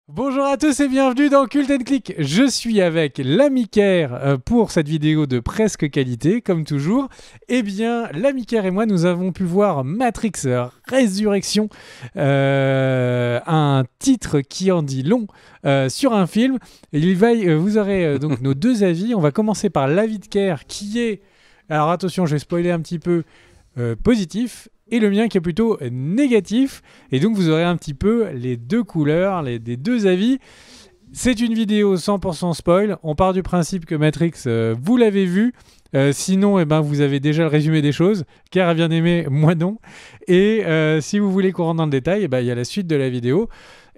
Bonjour à tous et bienvenue dans Cult & Click. Je suis avec l'ami Ker pour cette vidéo de presque qualité, comme toujours. Eh bien, l'ami Ker et moi, nous avons pu voir Matrix Résurrection, un titre qui en dit long sur un film. Vous aurez donc nos deux avis. On va commencer par l'avis de Ker qui est, alors attention, je vais spoiler un petit peu, positif. Et le mien qui est plutôt négatif. Et donc vous aurez un petit peu les deux couleurs, des deux avis. C'est une vidéo 100% spoil. On part du principe que Matrix, vous l'avez vu. Sinon, vous avez déjà le résumé des choses. Car a bien aimé, moi non. Et si vous voulez qu'on rentre dans le détail, il y a la suite de la vidéo.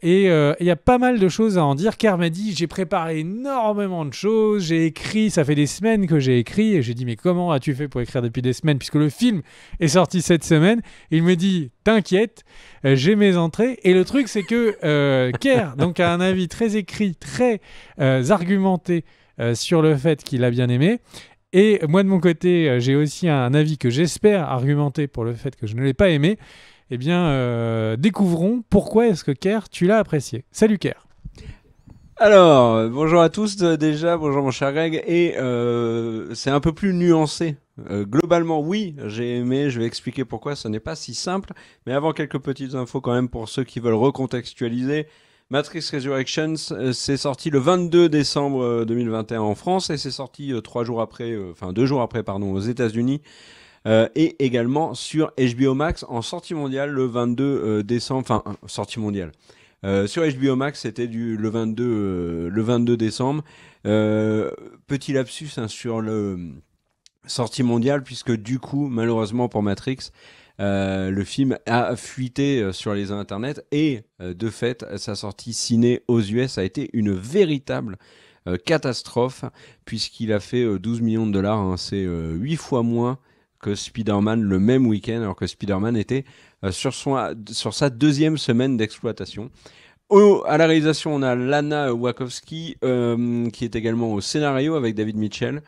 Et il y a pas mal de choses à en dire. Car m'a dit, j'ai préparé énormément de choses. J'ai écrit, ça fait des semaines que j'ai écrit. Et j'ai dit, mais comment as-tu fait pour écrire depuis des semaines puisque le film est sorti cette semaine? Il me dit, t'inquiète, j'ai mes entrées. Et le truc, c'est que Ker donc, a un avis très écrit, très argumenté sur le fait qu'il a bien aimé. Et moi, de mon côté, j'ai aussi un avis que j'espère argumenter pour le fait que je ne l'ai pas aimé. Eh bien, découvrons pourquoi est-ce que Ker, tu l'as apprécié. Salut Ker. Alors, bonjour à tous déjà, bonjour mon cher Greg, et c'est un peu plus nuancé. Globalement, oui, j'ai aimé, je vais expliquer pourquoi, ce n'est pas si simple, mais avant quelques petites infos quand même pour ceux qui veulent recontextualiser. Matrix Resurrections, c'est sorti le 22 décembre 2021 en France, et c'est sorti 2 jours après, pardon, aux États-Unis. Et également sur HBO Max en sortie mondiale le 22 décembre, sortie mondiale. Sur HBO Max, c'était le 22 décembre. Petit lapsus sur le sortie mondiale, puisque du coup, malheureusement pour Matrix, le film a fuité sur les internets et de fait, sa sortie ciné aux US a été une véritable catastrophe, puisqu'il a fait 12 millions de dollars. Hein, c'est 8 fois moins que Spider-Man le même week-end, alors que Spider-Man était sur sa deuxième semaine d'exploitation. À la réalisation, on a Lana Wachowski, qui est également au scénario avec David Mitchell.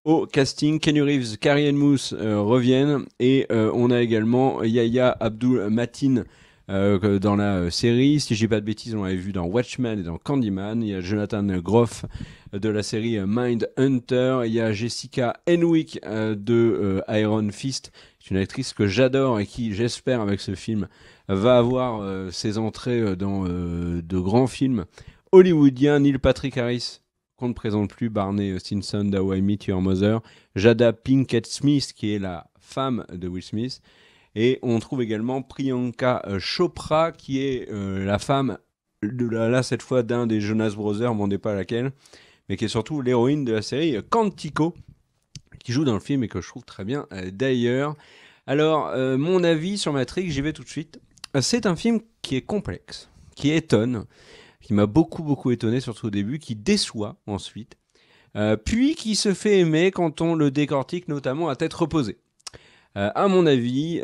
Au casting, Keanu Reeves, Carrie-Anne Moss reviennent. Et on a également Yahya Abdul-Mateen dans la série. Si je dis pas de bêtises, on l'avait vu dans Watchmen et dans Candyman. Il y a Jonathan Groff de la série Mindhunter. Il y a Jessica Henwick de Iron Fist. C'est une actrice que j'adore et qui, j'espère, avec ce film, va avoir ses entrées dans de grands films hollywoodiens. Neil Patrick Harris, qu'on ne présente plus, Barney Stinson d'How I Met Your Mother, Jada Pinkett Smith, qui est la femme de Will Smith, et on trouve également Priyanka Chopra, qui est la femme, là cette fois, d'un des Jonas Brothers, ne demandez pas laquelle, mais qui est surtout l'héroïne de la série Quantico, qui joue dans le film et que je trouve très bien d'ailleurs. Alors, mon avis sur Matrix, j'y vais tout de suite. C'est un film qui est complexe, qui étonne, qui m'a beaucoup étonné, surtout au début, qui déçoit ensuite, puis qui se fait aimer quand on le décortique, notamment à tête reposée. À mon avis,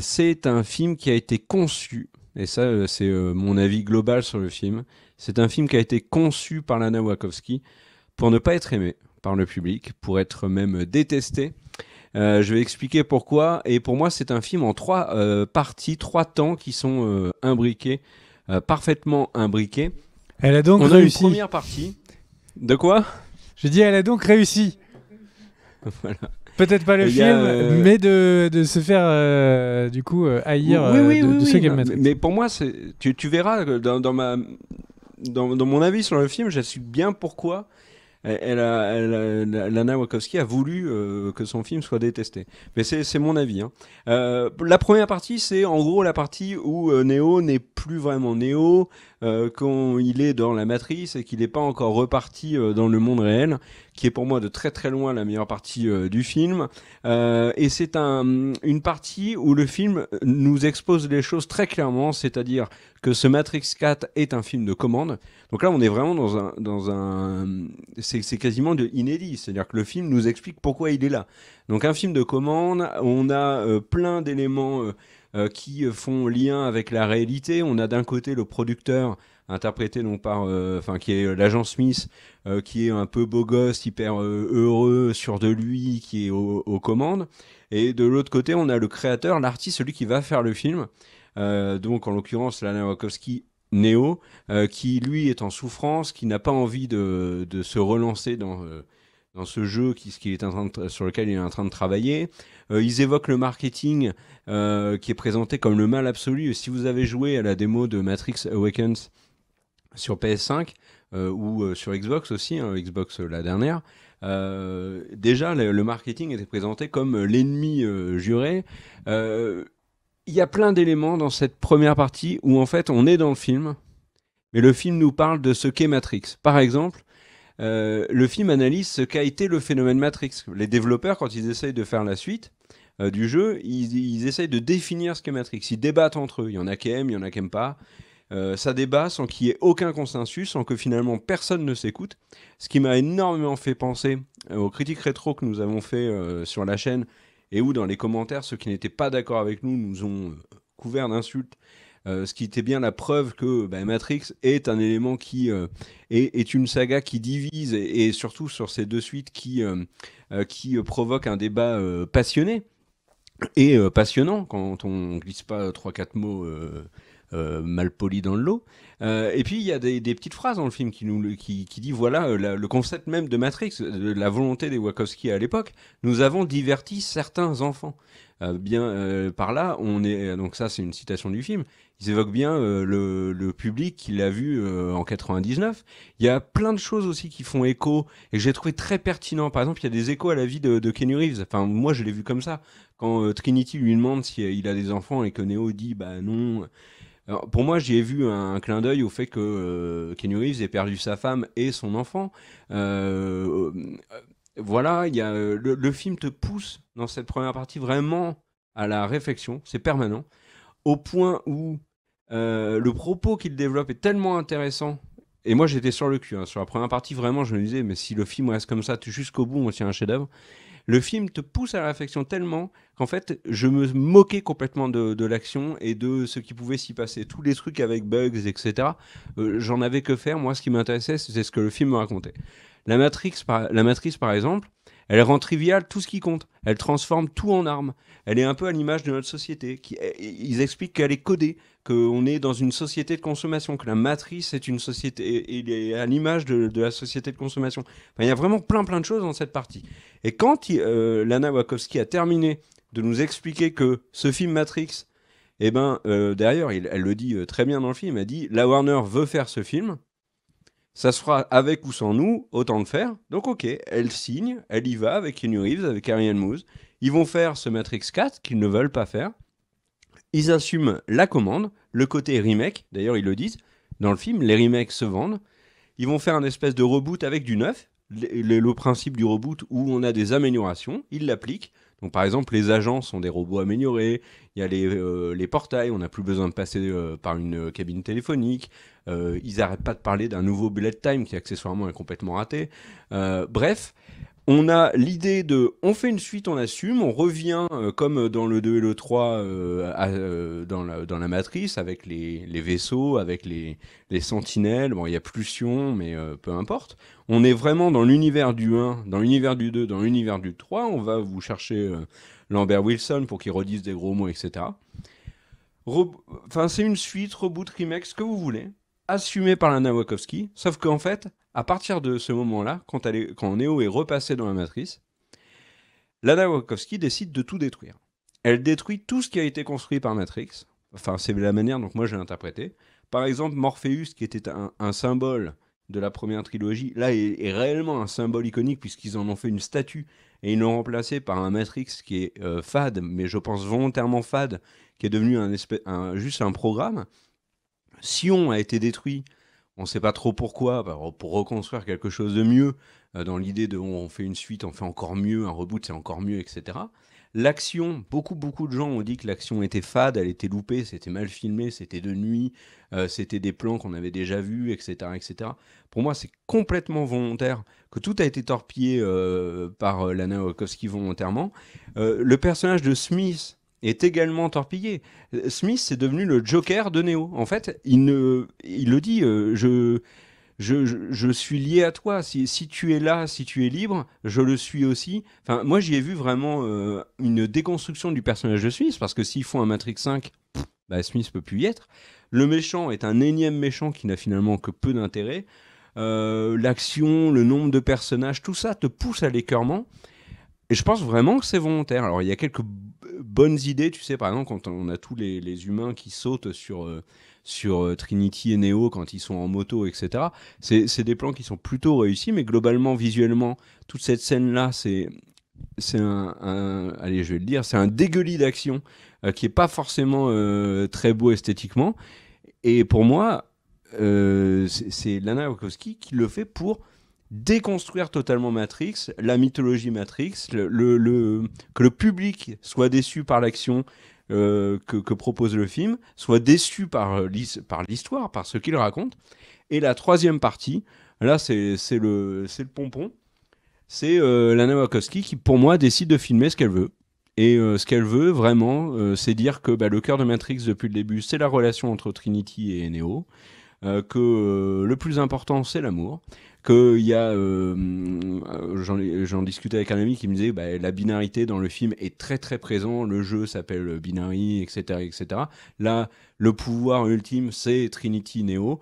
c'est un film qui a été conçu, et ça c'est mon avis global sur le film, c'est un film qui a été conçu par Lana Wachowski pour ne pas être aimé par le public, pour être même détesté. Je vais expliquer pourquoi. Et pour moi, c'est un film en 3 parties, 3 temps qui sont imbriqués, parfaitement imbriqués. Elle a donc On a une réussi. première partie. De quoi? J'ai dit, elle a donc réussi. Voilà. Peut-être pas le Il y a, film, mais de se faire du coup haïr de ceux qui aiment Matrix. mais pour moi, tu verras que dans mon avis sur le film, j'explique bien pourquoi Lana Wachowski a voulu que son film soit détesté. Mais c'est mon avis. Hein. La première partie, c'est en gros la partie où Neo n'est plus vraiment Neo, quand il est dans la matrice et qu'il n'est pas encore reparti dans le monde réel, qui est pour moi de très loin la meilleure partie du film. Et c'est une partie où le film nous expose les choses très clairement, c'est-à-dire que ce Matrix 4 est un film de commande. Donc là, on est vraiment dans un c'est quasiment de inédit, c'est-à-dire que le film nous explique pourquoi il est là. Donc un film de commande, on a plein d'éléments qui font lien avec la réalité. On a d'un côté le producteur interprété donc par, qui est l'agent Smith, qui est un peu beau gosse, hyper heureux, sûr de lui, qui est aux commandes. Et de l'autre côté, on a le créateur, l'artiste, celui qui va faire le film. Donc en l'occurrence, Lana Wachowski Neo, qui lui est en souffrance, qui n'a pas envie de se relancer dans ce jeu sur lequel il est en train de travailler. Ils évoquent le marketing qui est présenté comme le mal absolu. Si vous avez joué à la démo de Matrix Awakens sur PS5 ou sur Xbox aussi, hein, Xbox la dernière, déjà le marketing était présenté comme l'ennemi juré. Il y a plein d'éléments dans cette première partie où en fait on est dans le film, mais le film nous parle de ce qu'est Matrix. Par exemple, le film analyse ce qu'a été le phénomène Matrix. Les développeurs, quand ils essayent de faire la suite du jeu, ils essayent de définir ce qu'est Matrix. Ils débattent entre eux. Il y en a qui aiment, il y en a qui n'aiment pas. Ça débat sans qu'il y ait aucun consensus, sans que finalement personne ne s'écoute. Ce qui m'a énormément fait penser aux critiques rétro que nous avons fait sur la chaîne et où dans les commentaires, ceux qui n'étaient pas d'accord avec nous nous ont couvert d'insultes. Ce qui était bien la preuve que Matrix est un élément qui est une saga qui divise et surtout sur ces deux suites qui provoque un débat passionné et passionnant quand on glisse pas 3-4 mots mal polis dans le lot. Et puis il y a des petites phrases dans le film qui dit voilà le concept même de Matrix, de la volonté des Wachowski à l'époque. Nous avons diverti certains enfants. Par là, donc ça c'est une citation du film. Ils évoquent bien le public qui l'a vu en 99. Il y a plein de choses aussi qui font écho et que j'ai trouvé très pertinent. Par exemple, il y a des échos à la vie de Keanu Reeves. Enfin, moi, je l'ai vu comme ça. Quand Trinity lui demande s'il a des enfants et que Neo dit bah non. Alors, pour moi, j'y ai vu un clin d'œil au fait que Keanu Reeves ait perdu sa femme et son enfant. Voilà, le film te pousse dans cette première partie vraiment à la réflexion. C'est permanent. Au point où le propos qu'il développe est tellement intéressant. Et moi, j'étais sur le cul. Hein. Sur la première partie, vraiment, je me disais, mais si le film reste comme ça jusqu'au bout, on tient un chef-d'œuvre. Le film te pousse à la réflexion tellement qu'en fait, je me moquais complètement de l'action et de ce qui pouvait s'y passer. Tous les trucs avec bugs, etc. J'en avais que faire. Moi, ce qui m'intéressait, c'était ce que le film me racontait. La Matrice, par exemple, elle rend trivial tout ce qui compte. Elle transforme tout en armes. Elle est un peu à l'image de notre société. Ils expliquent qu'elle est codée, qu'on est dans une société de consommation, que la matrice est une société, et à l'image de la société de consommation. Enfin, il y a vraiment plein de choses dans cette partie. Et quand Lana Wachowski a terminé de nous expliquer que ce film Matrix, d'ailleurs, elle le dit très bien dans le film, elle dit « La Warner veut faire ce film ». Ça se fera avec ou sans nous, autant le faire. Donc ok, elle signe, elle y va avec Keanu Reeves, avec Ariane Moose. Ils vont faire ce Matrix 4 qu'ils ne veulent pas faire. Ils assument la commande, le côté remake, d'ailleurs ils le disent, dans le film, les remakes se vendent. Ils vont faire un espèce de reboot avec du neuf, le principe du reboot où on a des améliorations, ils l'appliquent. Donc par exemple, les agents sont des robots améliorés, il y a les portails, on n'a plus besoin de passer par une cabine téléphonique, ils n'arrêtent pas de parler d'un nouveau bullet time qui accessoirement est complètement raté. Bref, on a l'idée on fait une suite, on assume, on revient comme dans le 2 et le 3 dans la matrice avec les vaisseaux, avec les sentinelles. Bon, il y a plus Sion, mais peu importe. On est vraiment dans l'univers du 1, dans l'univers du 2, dans l'univers du 3. On va vous chercher Lambert Wilson pour qu'il redise des gros mots, etc. Enfin, c'est une suite, reboot, remake, ce que vous voulez, assumé par Lana Wachowski, sauf qu'en fait, à partir de ce moment-là, quand Neo est repassé dans la matrice, Lana Wachowski décide de tout détruire. Elle détruit tout ce qui a été construit par Matrix. Enfin, c'est la manière dont moi je l'ai interprété. Par exemple, Morpheus, qui était un symbole de la première trilogie, là est réellement un symbole iconique puisqu'ils en ont fait une statue et ils l'ont remplacé par un Matrix qui est fade, mais je pense volontairement fade, qui est devenu juste un programme. Sion a été détruit, on ne sait pas trop pourquoi, pour reconstruire quelque chose de mieux, dans l'idée de on fait une suite, on fait encore mieux, un reboot c'est encore mieux, etc. L'action, beaucoup de gens ont dit que l'action était fade, elle était loupée, c'était mal filmé, c'était de nuit, c'était des plans qu'on avait déjà vus, etc., etc. Pour moi, c'est complètement volontaire, que tout a été torpillé par Lana Wachowski volontairement. Le personnage de Smith est également torpillé. Smith c'est devenu le Joker de Neo. En fait, il le dit, je suis lié à toi. Si tu es là, si tu es libre, je le suis aussi. Enfin, moi, j'y ai vu vraiment une déconstruction du personnage de Smith, parce que s'ils font un Matrix 5, bah, Smith peut plus y être. Le méchant est un énième méchant qui n'a finalement que peu d'intérêt. L'action, le nombre de personnages, tout ça te pousse à l'écœurement. Et je pense vraiment que c'est volontaire. Alors, il y a quelques bonnes idées, tu sais, par exemple, quand on a tous les humains qui sautent sur Trinity et Neo quand ils sont en moto, etc. C'est des plans qui sont plutôt réussis, mais globalement, visuellement, toute cette scène-là, c'est allez, je vais le dire, c'est un dégueulis d'action qui est pas forcément très beau esthétiquement. Et pour moi, c'est Lana Wachowski qui le fait pour déconstruire totalement Matrix, la mythologie Matrix, que le public soit déçu par l'action que propose le film, soit déçu par l'histoire, par ce qu'il raconte. Et la troisième partie, là c'est le pompon, c'est Lana Wachowski qui pour moi décide de filmer ce qu'elle veut. Et ce qu'elle veut vraiment, c'est dire que le cœur de Matrix depuis le début, c'est la relation entre Trinity et Neo, que le plus important c'est l'amour, qu'il y a, j'en discutais avec un ami qui me disait la binarité dans le film est très très présent, le jeu s'appelle Binary, etc., etc. Là, le pouvoir ultime c'est Trinity Neo.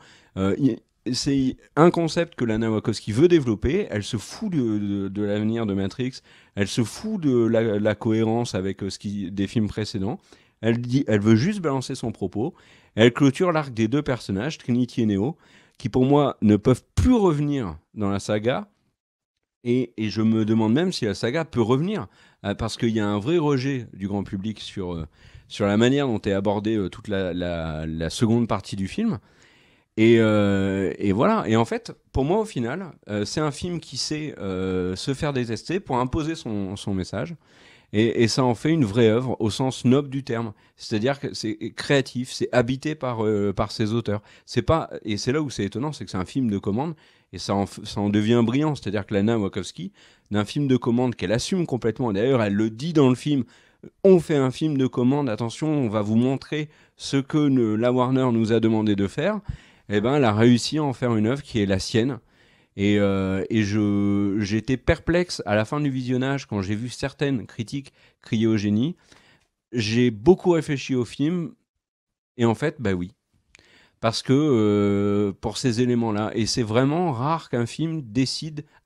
C'est un concept que Lana Wachowski veut développer. Elle se fout de l'avenir de Matrix. Elle se fout de la cohérence avec des films précédents. Elle veut juste balancer son propos. Elle clôture l'arc des deux personnages, Trinity et Neo, qui pour moi ne peuvent plus revenir dans la saga. Et je me demande même si la saga peut revenir, parce qu'il y a un vrai rejet du grand public sur la manière dont est abordée toute la seconde partie du film. Et voilà. Et en fait, pour moi, au final, c'est un film qui sait se faire détester pour imposer son message. Et ça en fait une vraie œuvre au sens noble du terme. C'est-à-dire que c'est créatif, c'est habité par ses auteurs. C'est pas, et c'est là où c'est étonnant, c'est que c'est un film de commande et ça en devient brillant. C'est-à-dire que Lana Wachowski, d'un film de commande qu'elle assume complètement, d'ailleurs elle le dit dans le film, on fait un film de commande, attention, on va vous montrer ce que la Warner nous a demandé de faire. Eh ben, elle a réussi à en faire une œuvre qui est la sienne. Et j'étais perplexe à la fin du visionnage quand j'ai vu certaines critiques crier au génie. J'ai beaucoup réfléchi au film et en fait, oui. Parce que pour ces éléments-là, et c'est vraiment rare qu'un film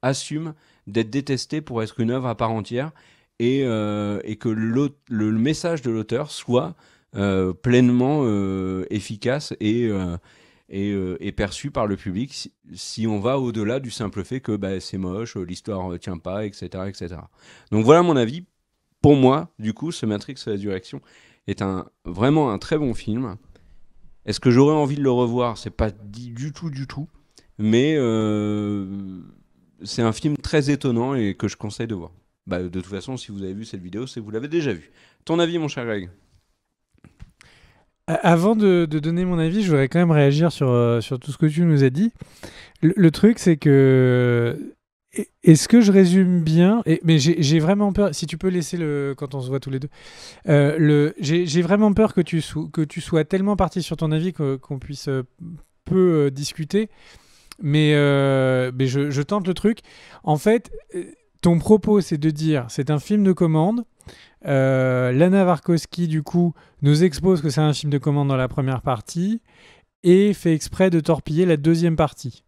assume d'être détesté pour être une œuvre à part entière et que le message de l'auteur soit pleinement efficace et perçu par le public si on va au-delà du simple fait que c'est moche, l'histoire tient pas, etc., etc. Donc voilà mon avis. Pour moi, du coup, ce Matrix Résurrection est vraiment un très bon film. Est-ce que j'aurais envie de le revoir? C'est pas dit du tout. Mais c'est un film très étonnant et que je conseille de voir. De toute façon, si vous avez vu cette vidéo, c'est que vous l'avez déjà vu. Ton avis, mon cher Greg? Avant de donner mon avis, je voudrais quand même réagir sur tout ce que tu nous as dit. Le truc, c'est que... Est-ce que je résume bien mais j'ai vraiment peur, si tu peux laisser quand on se voit tous les deux, j'ai vraiment peur que tu sois tellement parti sur ton avis qu'on puisse peu discuter. Mais je tente le truc. En fait, ton propos, c'est de dire c'est un film de commande. Lana Wachowski, du coup, nous expose que c'est un film de commande dans la première partie et fait exprès de torpiller la deuxième partie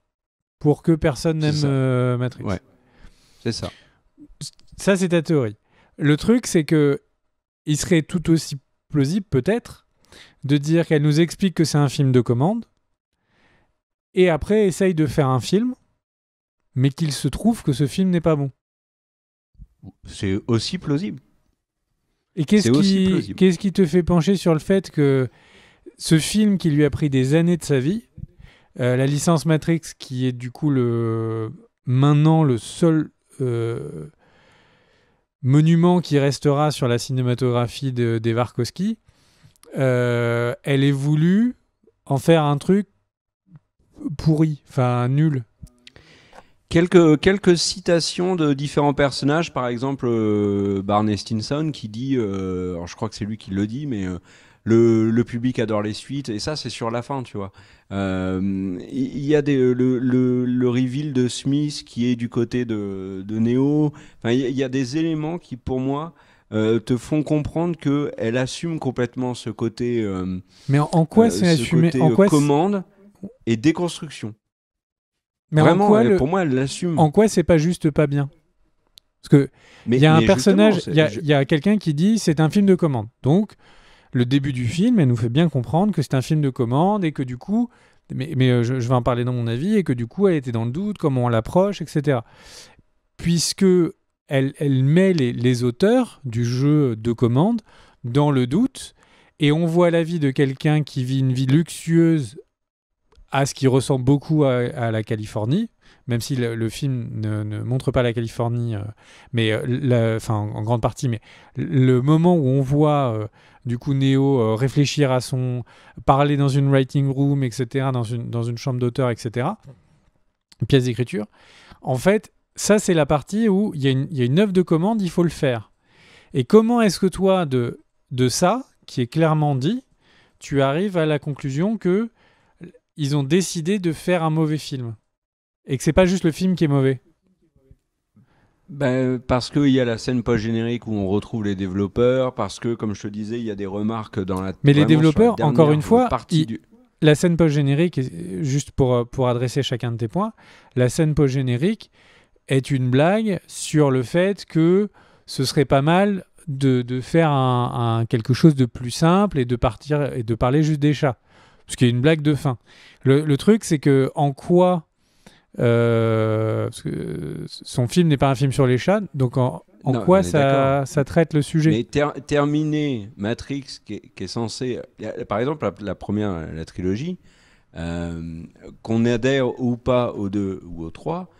pour que personne n'aime Matrix. Ouais, c'est ça. Ça, c'est ta théorie. Le truc, c'est que il serait tout aussi plausible, peut-être, de dire qu'elle nous explique que c'est un film de commande et après essaye de faire un film, mais qu'il se trouve que ce film n'est pas bon. C'est aussi plausible. Et qu'est-ce qui te fait pencher sur le fait que ce film qui lui a pris des années de sa vie, la licence Matrix, qui est du coup maintenant le seul monument qui restera sur la cinématographie des Wachowski, elle ait voulu en faire un truc pourri, enfin nul. Quelques citations de différents personnages, par exemple Barney Stinson qui dit, alors je crois que c'est lui qui le dit, mais le public adore les suites, et ça c'est sur la fin, tu vois. Il y a le reveal de Smith qui est du côté de Neo. Enfin, il y a des éléments qui pour moi te font comprendre que elle assume complètement ce côté, Mais en quoi c'est assumé commande et déconstruction. Mais Vraiment, en quoi pour moi, elle l'assume. En quoi c'est pas juste pas bien? Parce que il y a un personnage, il y a quelqu'un qui dit c'est un film de commande. Donc le début du film, elle nous fait bien comprendre que c'est un film de commande et que du coup, mais je vais en parler dans mon avis, et que du coup elle était dans le doute, comment on l'approche, etc. Puisque elle met les auteurs du jeu de commande dans le doute, et on voit la vie de quelqu'un qui vit une vie luxueuse à ce qui ressemble beaucoup à la Californie, même si le film ne montre pas la Californie, mais en grande partie, mais le moment où on voit du coup Neo réfléchir parler dans une writing room, etc., dans une chambre d'auteur, etc., une pièce d'écriture, en fait, ça c'est la partie où il y a une œuvre de commande, il faut le faire. Et comment est-ce que toi, de ça, qui est clairement dit, tu arrives à la conclusion que ils ont décidé de faire un mauvais film et que c'est pas juste le film qui est mauvais? Parce qu'il y a la scène post-générique où on retrouve les développeurs, parce que, comme je te disais, il y a des remarques dans la... Mais les développeurs, encore une fois, la scène post-générique, juste pour adresser chacun de tes points, la scène post-générique est une blague sur le fait que ce serait pas mal de faire quelque chose de plus simple et de parler juste des chats. Parce qu'il y a une blague de fin. Le truc, c'est que en quoi parce que son film n'est pas un film sur les chats, donc en quoi ça traite le sujet? Mais terminer Matrix, qui est censé... Par exemple, la première, la trilogie, qu'on adhère ou pas aux 2 ou aux 3,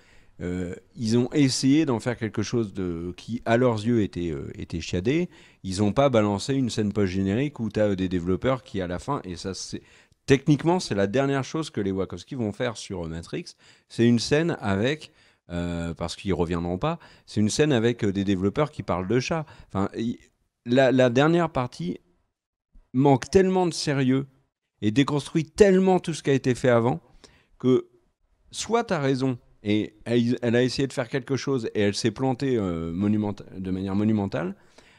ils ont essayé d'en faire quelque chose qui, à leurs yeux, était chiadé. Ils n'ont pas balancé une scène post-générique où tu as des développeurs qui, à la fin, et ça c'est... Techniquement, c'est la dernière chose que les Wachowski vont faire sur Matrix. C'est une scène avec, parce qu'ils ne reviendront pas, c'est une scène avec des développeurs qui parlent de chats. Enfin, la dernière partie manque tellement de sérieux et déconstruit tellement tout ce qui a été fait avant que soit tu as raison et elle a essayé de faire quelque chose et elle s'est plantée de manière monumentale,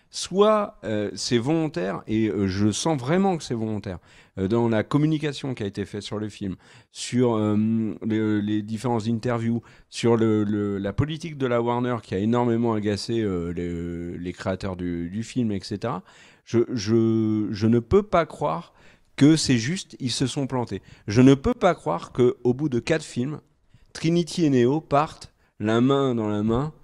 soit c'est volontaire, et je sens vraiment que c'est volontaire, dans la communication qui a été faite sur le film, sur les différentes interviews, sur la politique de la Warner qui a énormément agacé les créateurs du film, etc. Je ne peux pas croire que c'est juste, ils se sont plantés. Je ne peux pas croire qu'au bout de 4 films, Trinity et Neo partent la main dans la main,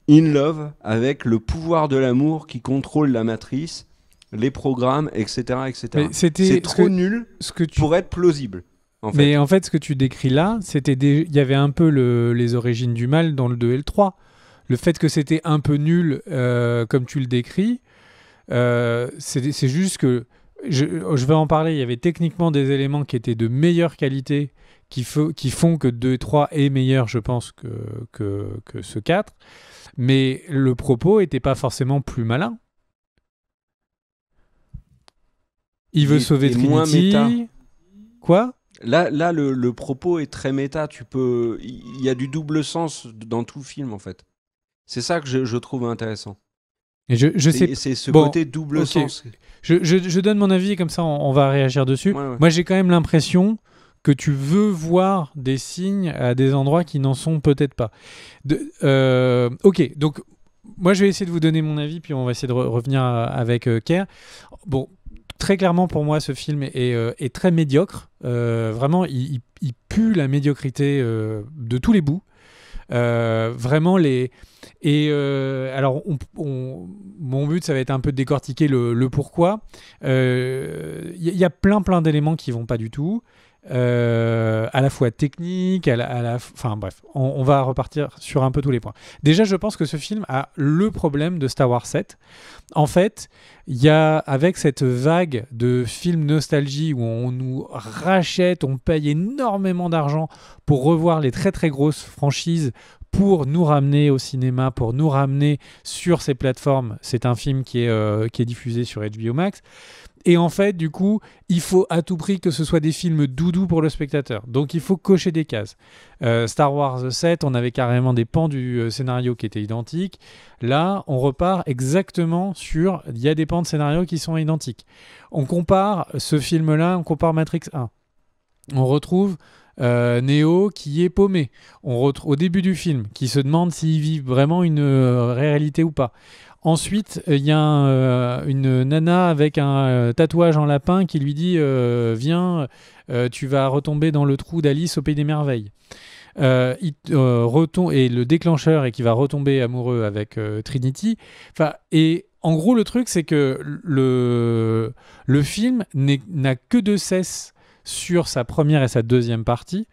in love, avec le pouvoir de l'amour qui contrôle la matrice, les programmes, etc. etc. C'est trop nul pour être plausible. Mais en fait, ce que tu décris là, il y avait un peu les origines du mal dans le 2 et le 3. Le fait que c'était un peu nul, comme tu le décris, c'est juste que, je vais en parler, il y avait techniquement des éléments qui étaient de meilleure qualité, qui font que 2 et 3 est meilleur, je pense, que ce 4. Mais le propos n'était pas forcément plus malin. Il veut sauver Trinity. Moins méta. Quoi ? Là, le propos est très méta. Il y a du double sens dans tout le film, en fait. C'est ça que je trouve intéressant. Et c'est ce côté double sens. Je donne mon avis, comme ça on va réagir dessus. Ouais. Moi, j'ai quand même l'impression que tu veux voir des signes à des endroits qui n'en sont peut-être pas. Ok, donc moi je vais essayer de vous donner mon avis, puis on va essayer de revenir avec Kerr. Bon, très clairement pour moi ce film est très médiocre. Vraiment, il pue la médiocrité de tous les bouts. Vraiment alors mon but ça va être un peu de décortiquer le pourquoi. Y a plein d'éléments qui vont pas du tout. À la fois technique, enfin bref, on va repartir sur un peu tous les points. Déjà, je pense que ce film a le problème de Star Wars 7. En fait, il y a, avec cette vague de films nostalgie où on nous rachète, on paye énormément d'argent pour revoir les très très grosses franchises, pour nous ramener au cinéma, pour nous ramener sur ces plateformes. C'est un film qui est diffusé sur HBO Max. Et en fait, du coup, il faut à tout prix que ce soit des films doudous pour le spectateur. Donc, il faut cocher des cases. Star Wars 7, on avait carrément des pans du scénario qui étaient identiques. Là, on repart exactement sur... Il y a des pans de scénario qui sont identiques. On compare ce film-là, on compare Matrix 1. On retrouve Neo qui est paumé. Au début du film, qui se demande s'il vit vraiment une réalité ou pas. Ensuite, il y a une nana avec un tatouage en lapin qui lui dit viens, tu vas retomber dans le trou d'Alice au Pays des Merveilles. Et le déclencheur est qu'il va retomber amoureux avec Trinity. Et en gros, le truc, c'est que le film n'a que de cesse sur sa première et sa deuxième partie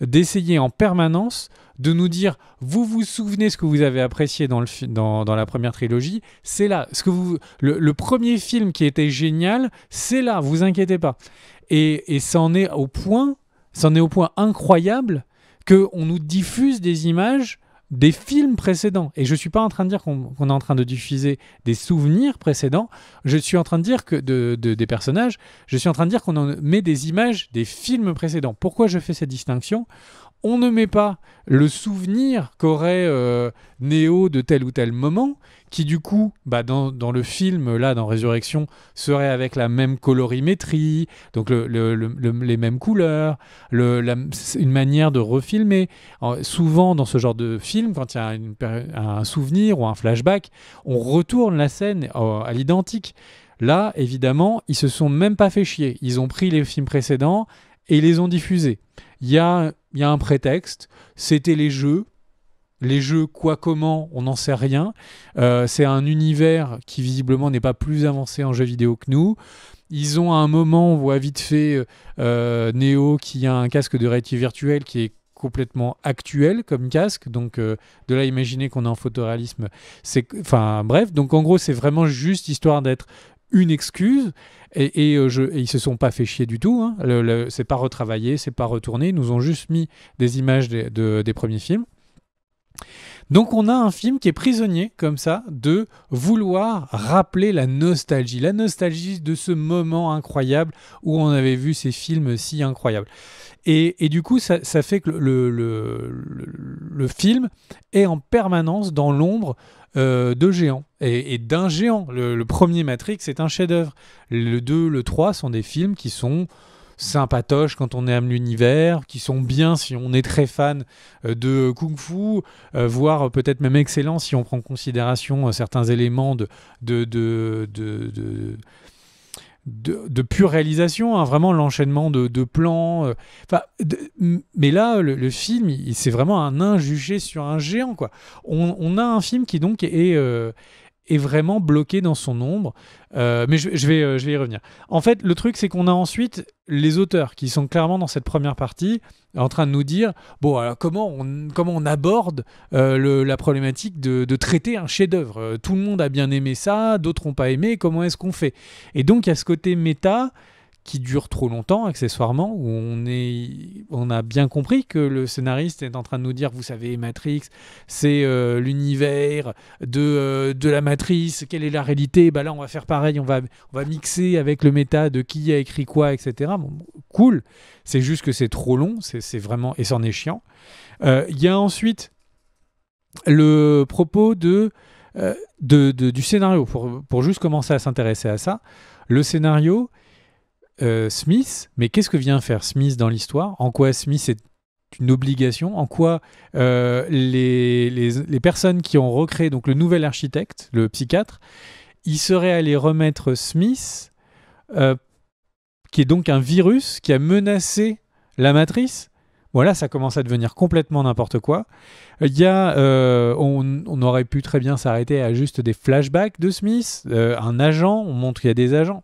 d'essayer en permanence de nous dire, vous vous souvenez ce que vous avez apprécié dans la première trilogie, c'est là. Le premier film qui était génial, c'est là, vous inquiétez pas. Et ça en est au point incroyable qu'on nous diffuse des images des films précédents. Et je ne suis pas en train de dire qu'on est en train de diffuser des souvenirs précédents, je suis en train de dire que des personnages, je suis en train de dire qu'on en met des images des films précédents. Pourquoi je fais cette distinction ? On ne met pas le souvenir qu'aurait Neo de tel ou tel moment, qui du coup, dans le film, là, dans Résurrection, serait avec la même colorimétrie, donc les mêmes couleurs, une manière de refilmer. Souvent, dans ce genre de film, quand il y a un souvenir ou un flashback, on retourne la scène à l'identique. Là, évidemment, ils se sont même pas fait chier. Ils ont pris les films précédents et ils les ont diffusés. Il y a un prétexte, c'était les jeux. Les jeux, quoi, comment, on n'en sait rien. C'est un univers qui, visiblement, n'est pas plus avancé en jeux vidéo que nous. Ils ont à un moment, on voit vite fait Neo qui a un casque de réalité virtuelle qui est complètement actuel comme casque. Donc, de là, imaginer qu'on est en photoréalisme. Bref, donc en gros, c'est vraiment juste histoire d'être une excuse. Et ils se sont pas fait chier du tout. Hein. C'est pas retravaillé, c'est pas retourné. Ils nous ont juste mis des images des premiers films. Donc on a un film qui est prisonnier comme ça de vouloir rappeler la nostalgie de ce moment incroyable où on avait vu ces films si incroyables. Et du coup ça fait que le film est en permanence dans l'ombre de géants et d'un géant. Le premier Matrix est un chef-d'œuvre. Le 2, le 3 sont des films qui sont sympatoches quand on aime l'univers, qui sont bien si on est très fan de kung-fu, voire peut-être même excellent si on prend en considération certains éléments de pure réalisation, hein, vraiment l'enchaînement de plans. Mais là, le film, c'est vraiment un nain juché sur un géant, quoi. On a un film qui donc est vraiment bloqué dans son ombre. Mais je vais y revenir. En fait, le truc, c'est qu'on a ensuite les auteurs qui sont clairement dans cette première partie en train de nous dire bon, alors comment on aborde la problématique de traiter un chef-d'œuvre. Tout le monde a bien aimé ça, d'autres n'ont pas aimé. Comment est-ce qu'on fait ? Et donc, il y a ce côté méta qui dure trop longtemps, accessoirement, où on a bien compris que le scénariste est en train de nous dire, vous savez, Matrix, c'est l'univers de la matrice, quelle est la réalité ? Là, on va faire pareil, on va mixer avec le méta de qui a écrit quoi, etc. Bon, cool, c'est juste que c'est trop long, c'est vraiment, et c'en est chiant. Il y a ensuite le propos du scénario, pour juste commencer à s'intéresser à ça. Le scénario... Smith, mais qu'est-ce que vient faire Smith dans l'histoire ? En quoi Smith est une obligation ? En quoi les personnes qui ont recréé donc le nouvel architecte, le psychiatre, ils seraient allés remettre Smith, qui est donc un virus qui a menacé la matrice ? Voilà, ça commence à devenir complètement n'importe quoi. Il y a, on aurait pu très bien s'arrêter à juste des flashbacks de Smith, un agent, on montre qu'il y a des agents.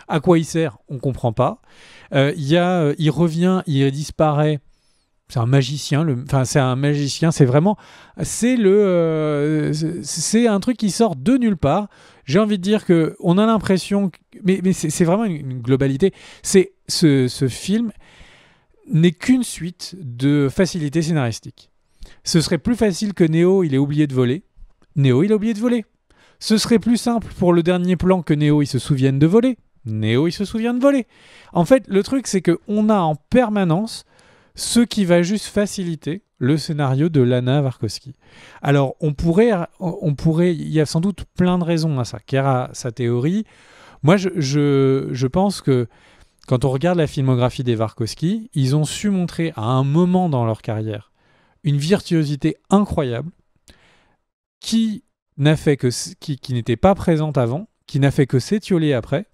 À quoi il sert ? On ne comprend pas. Il revient, il disparaît. C'est un magicien. C'est un magicien. C'est vraiment... C'est un truc qui sort de nulle part. J'ai envie de dire qu'on a l'impression... Mais c'est vraiment une globalité. Ce film n'est qu'une suite de facilités scénaristiques. Ce serait plus facile que Neo, il ait oublié de voler. Neo, il a oublié de voler. Ce serait plus simple pour le dernier plan que Neo, il se souvienne de voler. Neo, il se souvient de voler. En fait, le truc, c'est qu'on a en permanence ce qui va juste faciliter le scénario de Lana Wachowski. Alors, on pourrait, il y a sans doute plein de raisons à ça. Kerr a sa théorie. Moi, je pense que quand on regarde la filmographie des Wachowski, ils ont su montrer à un moment dans leur carrière une virtuosité incroyable qui n'était pas présente avant, qui n'a fait que s'étioler après.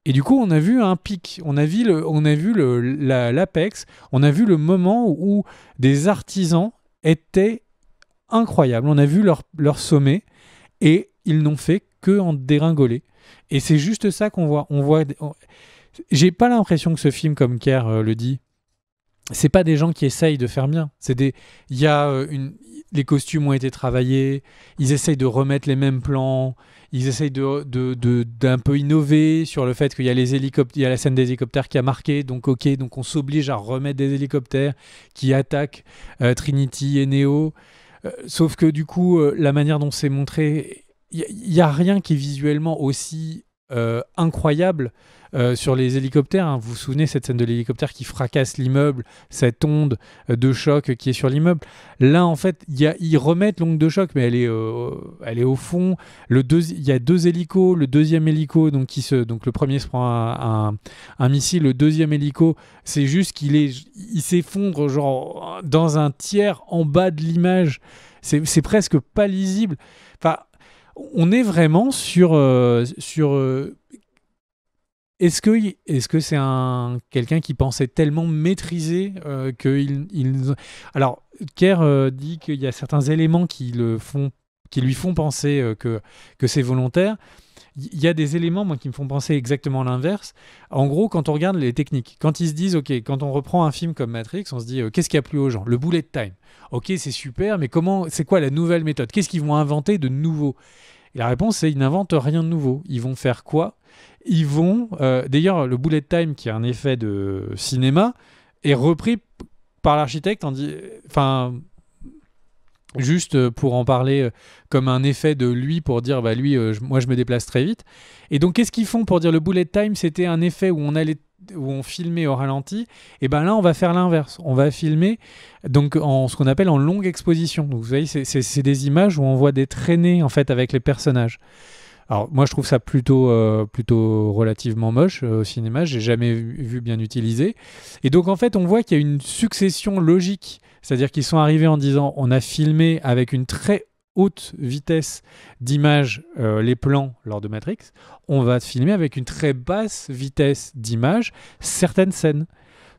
Et du coup, on a vu un pic, on a vu l'apex, on a vu le moment où des artisans étaient incroyables. On a vu leur sommet et ils n'ont fait que en dégringoler. Et c'est juste ça qu'on voit. J'ai pas l'impression que ce film, comme Kerr le dit, c'est pas des gens qui essayent de faire bien. Les costumes ont été travaillés, ils essayent de remettre les mêmes plans, ils essayent d'un peu innover sur le fait qu'il y a il y a la scène des hélicoptères qui a marqué, donc on s'oblige à remettre des hélicoptères qui attaquent Trinity et Neo. Sauf que du coup, la manière dont c'est montré, il y a rien qui est visuellement aussi incroyable sur les hélicoptères. Hein. Vous vous souvenez cette scène de l'hélicoptère qui fracasse l'immeuble, cette onde de choc qui est sur l'immeuble. Là, en fait, ils remettent l'onde de choc, mais elle est au fond. Il y a 2 hélicos. Le deuxième hélico, donc le premier se prend un missile. Le deuxième hélico, c'est juste il s'effondre genre dans un tiers en bas de l'image. C'est presque pas lisible. Enfin, on est vraiment sur est-ce que c'est quelqu'un qui pensait tellement maîtriser Alors, Kerr dit qu'il y a certains éléments qui lui font penser que c'est volontaire. Il y a des éléments, moi, qui me font penser exactement l'inverse. En gros, quand on regarde les techniques, quand ils se disent, OK, quand on reprend un film comme Matrix, on se dit, qu'est-ce qui a plu aux gens ? Le bullet time. OK, c'est super, mais c'est quoi la nouvelle méthode ? Qu'est-ce qu'ils vont inventer de nouveau ? Et la réponse, c'est ils n'inventent rien de nouveau. Ils vont faire quoi ? Ils vont... d'ailleurs, le bullet time, qui est un effet de cinéma, est repris par l'architecte juste pour en parler comme un effet de lui, pour dire, moi je me déplace très vite. Et donc, qu'est-ce qu'ils font pour dire le bullet time, c'était un effet où on filmait au ralenti, et ben là on va faire l'inverse, on va filmer donc ce qu'on appelle en longue exposition. Donc vous voyez, c'est des images où on voit des traînées en fait avec les personnages. Alors moi je trouve ça plutôt relativement moche au cinéma, j'ai jamais vu bien utilisé. Et donc en fait on voit qu'il y a une succession logique, c'est-à-dire qu'ils sont arrivés en disant on a filmé avec une très haute vitesse d'image les plans lors de Matrix, on va filmer avec une très basse vitesse d'image certaines scènes.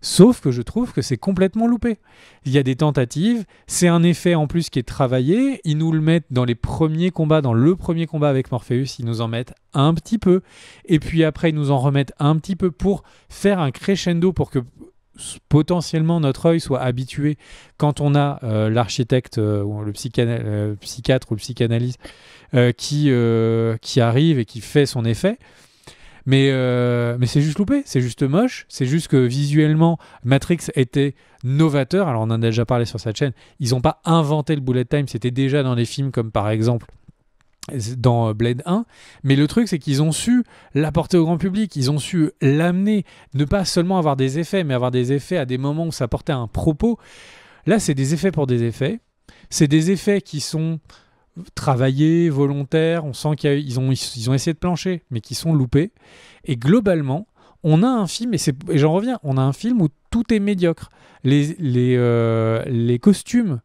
Sauf que je trouve que c'est complètement loupé. Il y a des tentatives, c'est un effet en plus qui est travaillé, ils nous le mettent dans les premiers combats, dans le premier combat avec Morpheus, ils nous en mettent un petit peu, et puis après ils nous en remettent un petit peu pour faire un crescendo, pour que potentiellement notre œil soit habitué quand on a l'architecte ou le psychiatre ou le psychanalyste qui arrive et qui fait son effet. Mais c'est juste loupé, c'est juste moche, c'est juste que visuellement, Matrix était novateur. Alors on en a déjà parlé sur cette chaîne, ils n'ont pas inventé le bullet time, c'était déjà dans des films comme par exemple dans Blade 1, mais le truc c'est qu'ils ont su l'apporter au grand public, ils ont su l'amener, ne pas seulement avoir des effets, mais avoir des effets à des moments où ça portait un propos. Là c'est des effets pour des effets, c'est des effets qui sont travaillés, volontaires, on sent qu'ils ont essayé de plancher, mais qui sont loupés, et globalement on a un film, et j'en reviens, on a un film où tout est médiocre. Les costumes,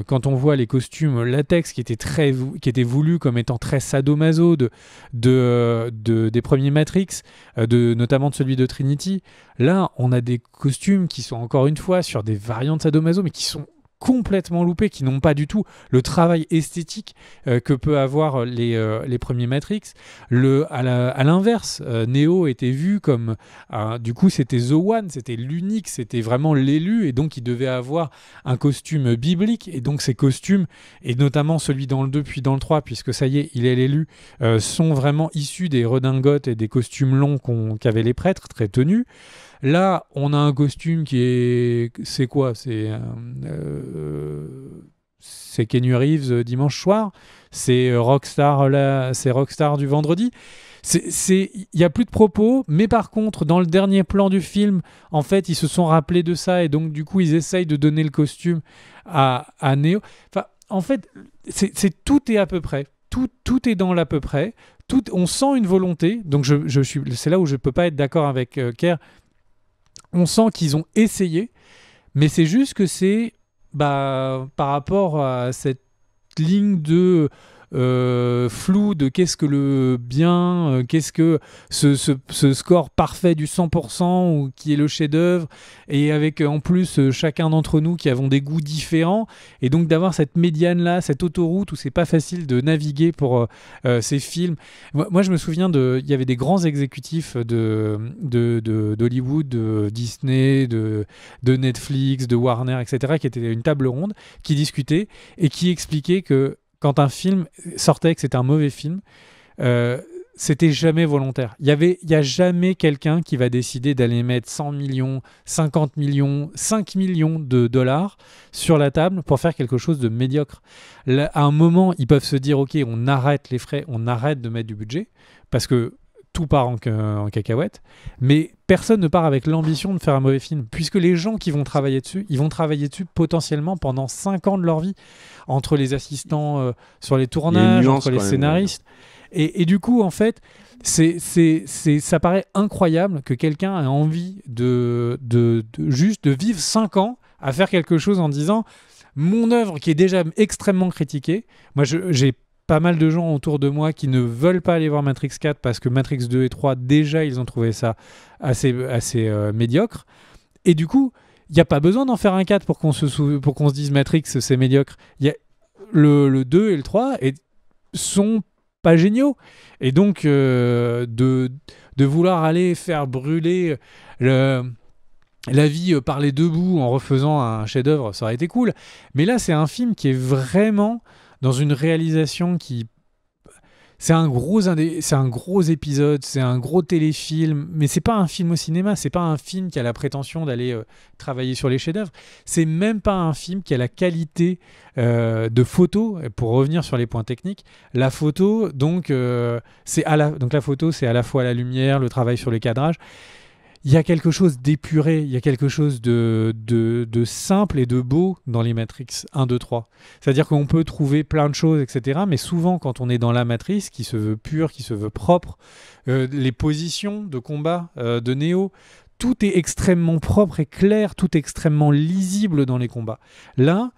quand on voit les costumes latex qui étaient voulus comme étant très sadomaso des premiers Matrix, notamment de celui de Trinity, là on a des costumes qui sont encore une fois sur des variantes sadomaso, mais qui sont complètement loupés, qui n'ont pas du tout le travail esthétique que peut avoir les premiers Matrix. À l'inverse, Neo était vu comme du coup c'était The One, c'était l'unique, c'était vraiment l'élu, et donc il devait avoir un costume biblique, et donc ces costumes, et notamment celui dans le 2 puis dans le 3, puisque ça y est, il est l'élu, sont vraiment issus des redingotes et des costumes longs qu'avaient les prêtres, très tenus. Là, on a un costume qui est... C'est quoi? C'est Keanu Reeves dimanche soir. C'est Rockstar, là, c'est Rockstar du vendredi. Il y a plus de propos, mais par contre, dans le dernier plan du film, en fait, ils se sont rappelés de ça et donc du coup, ils essayent de donner le costume à Neo. Enfin, en fait, tout est à peu près. Tout est dans l'à peu près. On sent une volonté. Donc, c'est là où je peux pas être d'accord avec Kerr. On sent qu'ils ont essayé, mais c'est juste que c'est par rapport à cette ligne de flou de qu'est-ce que le bien, qu'est-ce que ce score parfait du 100% ou qui est le chef-d'œuvre, et avec en plus chacun d'entre nous qui avons des goûts différents, et donc d'avoir cette médiane-là, cette autoroute où c'est pas facile de naviguer pour ces films. Moi, je me souviens il y avait des grands exécutifs d'Hollywood, de Disney, de Netflix, de Warner, etc., qui étaient à une table ronde, qui discutaient et qui expliquaient que quand un film sortait, que c'était un mauvais film, c'était jamais volontaire. Il y a jamais quelqu'un qui va décider d'aller mettre 100 millions, 50 millions, 5 millions de dollars sur la table pour faire quelque chose de médiocre. Là, à un moment, ils peuvent se dire, ok, on arrête les frais, on arrête de mettre du budget, parce que tout part en cacahuète, mais personne ne part avec l'ambition de faire un mauvais film, puisque les gens qui vont travailler dessus, ils vont travailler dessus potentiellement pendant 5 ans de leur vie, entre les assistants sur les tournages, entre les scénaristes. Et du coup, en fait, ça paraît incroyable que quelqu'un ait envie juste de vivre 5 ans à faire quelque chose en disant mon œuvre qui est déjà extrêmement critiquée. Moi, j'ai pas mal de gens autour de moi qui ne veulent pas aller voir Matrix 4 parce que Matrix 2 et 3, déjà, ils ont trouvé ça assez médiocre. Et du coup, il n'y a pas besoin d'en faire un 4 pour qu'on se dise Matrix, c'est médiocre. Le 2 et le 3 sont pas géniaux. Et donc, de vouloir aller faire brûler la vie par les deux bouts en refaisant un chef-d'œuvre, ça aurait été cool. Mais là, c'est un film qui est vraiment dans une réalisation qui... C'est un gros épisode, c'est un gros téléfilm, mais c'est pas un film au cinéma, c'est pas un film qui a la prétention d'aller travailler sur les chefs-d'œuvre, c'est même pas un film qui a la qualité de photo. Pour revenir sur les points techniques, la photo, donc la photo, c'est à la fois la lumière, le travail sur les cadrages. Il y a quelque chose d'épuré, il y a quelque chose de simple et de beau dans les Matrix 1, 2, 3. C'est-à-dire qu'on peut trouver plein de choses, etc. Mais souvent, quand on est dans la matrice, qui se veut pure, qui se veut propre, les positions de combat de Neo, tout est extrêmement propre et clair, tout est extrêmement lisible dans les combats. Là,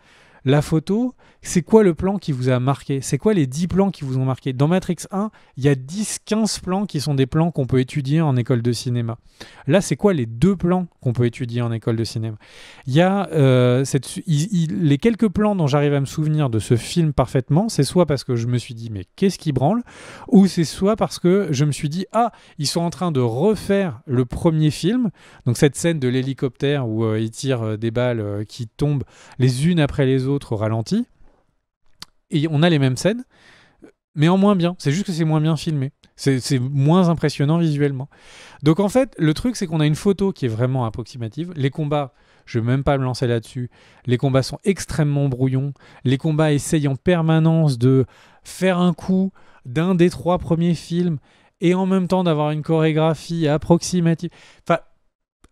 la photo, c'est quoi le plan qui vous a marqué? C'est quoi les 10 plans qui vous ont marqué? Dans Matrix 1, il y a 10-15 plans qui sont des plans qu'on peut étudier en école de cinéma. Là, c'est quoi les 2 plans qu'on peut étudier en école de cinéma? Il y a les quelques plans dont j'arrive à me souvenir de ce film parfaitement, c'est soit parce que je me suis dit, mais qu'est-ce qui branle? Ou c'est soit parce que je me suis dit, ils sont en train de refaire le premier film. Donc cette scène de l'hélicoptère où ils tirent des balles qui tombent les unes après les autres au ralenti. Et on a les mêmes scènes, mais en moins bien. C'est juste que c'est moins bien filmé. C'est moins impressionnant visuellement. Donc en fait, le truc, c'est qu'on a une photo qui est vraiment approximative. Les combats, je ne vais même pas me lancer là-dessus. Les combats sont extrêmement brouillons. Les combats essayent en permanence de faire un coup d'un des 3 premiers films et en même temps d'avoir une chorégraphie approximative. Enfin,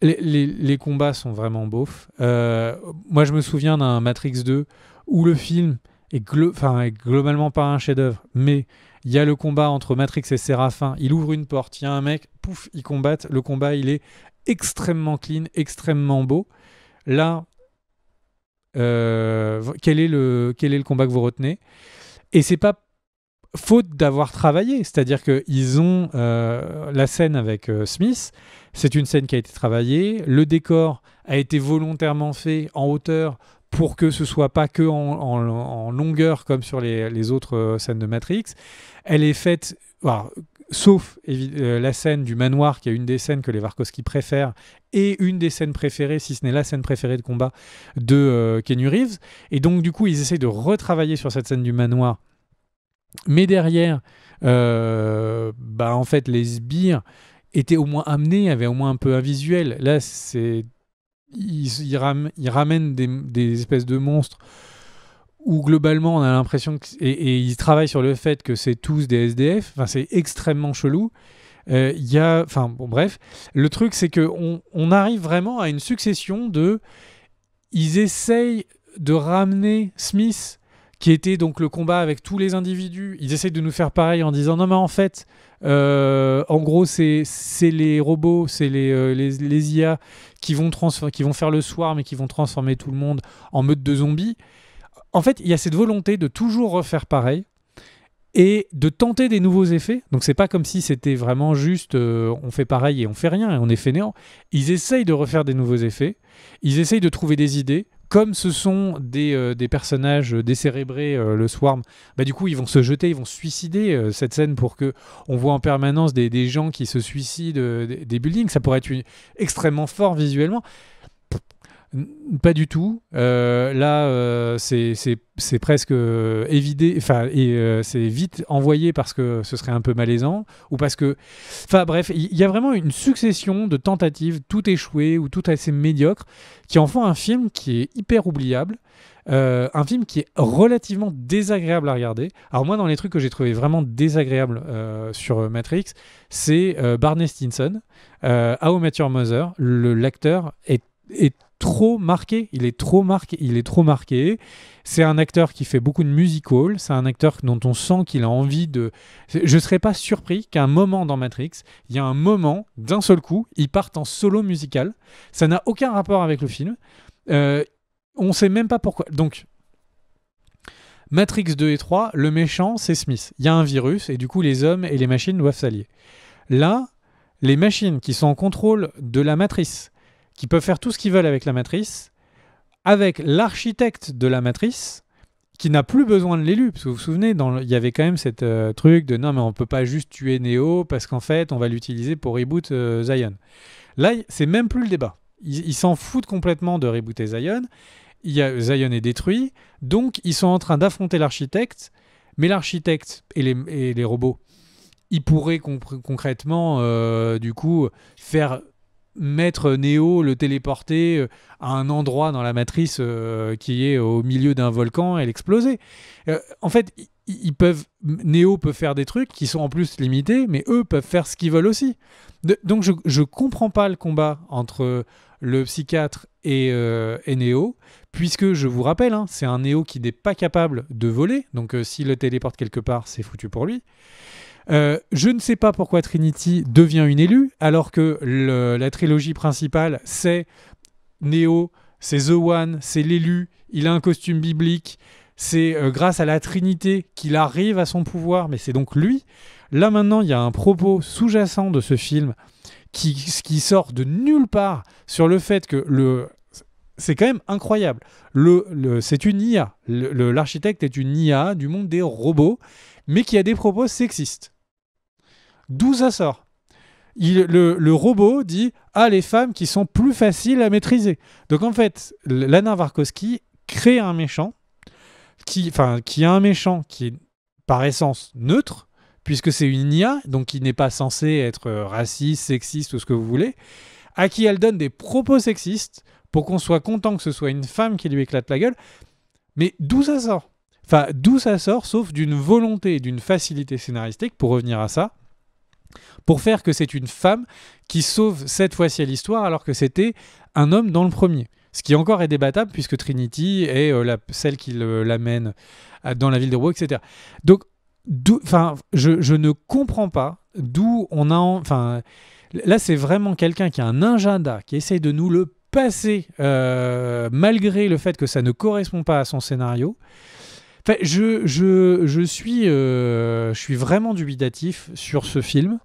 les combats sont vraiment beaufs. Moi, je me souviens d'un Matrix 2 où le film est globalement pas un chef-d'œuvre, mais il y a le combat entre Matrix et Séraphin. Il ouvre une porte, il y a un mec, pouf, ils combattent. Le combat, il est extrêmement clean, extrêmement beau. Là, quel est le combat que vous retenez? Et c'est pas faute d'avoir travaillé, c'est-à-dire qu'ils ont la scène avec Smith, c'est une scène qui a été travaillée, le décor a été volontairement fait en hauteur pour que ce soit pas que en longueur comme sur les autres scènes de Matrix. Elle est faite, sauf la scène du manoir, qui est une des scènes que les Wachowski préfèrent, et une des scènes préférées, si ce n'est la scène préférée de combat de Keanu Reeves. Et donc du coup, ils essayent de retravailler sur cette scène du manoir. Mais derrière, en fait, les sbires était au moins amené, avait au moins un peu un visuel. Là, il ramène des espèces de monstres où globalement on a l'impression et ils travaillent sur le fait que c'est tous des SDF. Enfin, c'est extrêmement chelou. Enfin, bon, bref. Le truc, c'est qu'on arrive vraiment à une succession de... Ils essayent de ramener Smith, qui était donc le combat avec tous les individus. Ils essayent de nous faire pareil en disant non mais en fait, en gros c'est les robots, c'est les IA qui vont faire le swarm et qui vont transformer tout le monde en meute de zombies. En fait, il y a cette volonté de toujours refaire pareil et de tenter des nouveaux effets. Donc c'est pas comme si c'était vraiment juste on fait pareil et on fait rien et on est fainéant. Ils essayent de refaire des nouveaux effets. Ils essayent de trouver des idées. Comme ce sont des personnages décérébrés, le Swarm, bah du coup ils vont se jeter, ils vont se suicider. Cette scène pour que on voit en permanence des gens qui se suicident des buildings, ça pourrait être extrêmement fort visuellement. Pas du tout. Là, c'est presque évidé. Enfin, c'est vite envoyé parce que ce serait un peu malaisant ou parce que. Enfin, bref, il y a vraiment une succession de tentatives, tout échoué ou tout assez médiocre, qui en font un film qui est hyper oubliable. Un film qui est relativement désagréable à regarder. Alors moi, dans les trucs que j'ai trouvé vraiment désagréables sur Matrix, c'est Barney Stinson, How I Met Your Mother. L'acteur est trop marqué, il est trop marqué. C'est un acteur qui fait beaucoup de musical, c'est un acteur dont on sent qu'il a envie de... Je serais pas surpris qu'à un moment dans Matrix, il y a un moment, d'un seul coup, il parte en solo musical. Ça n'a aucun rapport avec le film. On sait même pas pourquoi. Donc, Matrix 2 et 3, le méchant, c'est Smith. Il y a un virus et du coup, les hommes et les machines doivent s'allier. Là, les machines qui sont en contrôle de la matrice, qui peuvent faire tout ce qu'ils veulent avec la matrice, avec l'architecte de la matrice, qui n'a plus besoin de l'élu. Parce que vous vous souvenez, il y avait quand même cette truc de non, mais on ne peut pas juste tuer Neo parce qu'en fait, on va l'utiliser pour reboot Zion. Là, c'est même plus le débat. Ils s'en foutent complètement de rebooter Zion. Zion est détruit. Donc, ils sont en train d'affronter l'architecte. Mais l'architecte et les robots, ils pourraient concrètement, du coup, mettre Neo, le téléporter à un endroit dans la matrice qui est au milieu d'un volcan et l'exploser. En fait, Neo peut faire des trucs qui sont en plus limités, mais eux peuvent faire ce qu'ils veulent aussi. Donc je comprends pas le combat entre le psychiatre et Neo, puisque je vous rappelle, hein, c'est un Neo qui n'est pas capable de voler, donc s'il le téléporte quelque part, c'est foutu pour lui. Je ne sais pas pourquoi Trinity devient une élue, alors que la trilogie principale, c'est Neo, c'est The One, c'est l'élu, il a un costume biblique, c'est grâce à la Trinité qu'il arrive à son pouvoir, mais c'est donc lui. Là maintenant, il y a un propos sous-jacent de ce film qui sort de nulle part sur le fait que c'est quand même incroyable. C'est une IA. L'architecte est une IA du monde des robots, mais qui a des propos sexistes. D'où ça sort? Le robot dit « Ah, les femmes qui sont plus faciles à maîtriser ». Donc en fait, Lana Wachowski crée un méchant qui a un méchant qui est par essence neutre, puisque c'est une IA, donc qui n'est pas censé être raciste, sexiste ou ce que vous voulez, à qui elle donne des propos sexistes pour qu'on soit content que ce soit une femme qui lui éclate la gueule. Mais d'où ça sort? Enfin, d'où ça sort, sauf d'une volonté et d'une facilité scénaristique, pour revenir à ça, pour faire que c'est une femme qui sauve cette fois-ci à l'histoire alors que c'était un homme dans le premier. Ce qui encore est débattable puisque Trinity est celle qui l'amène dans la ville de Rouen, etc. Donc, je ne comprends pas d'où on a... là, c'est vraiment quelqu'un qui a un agenda, qui essaye de nous le passer malgré le fait que ça ne correspond pas à son scénario. Enfin, je suis vraiment dubitatif sur ce film.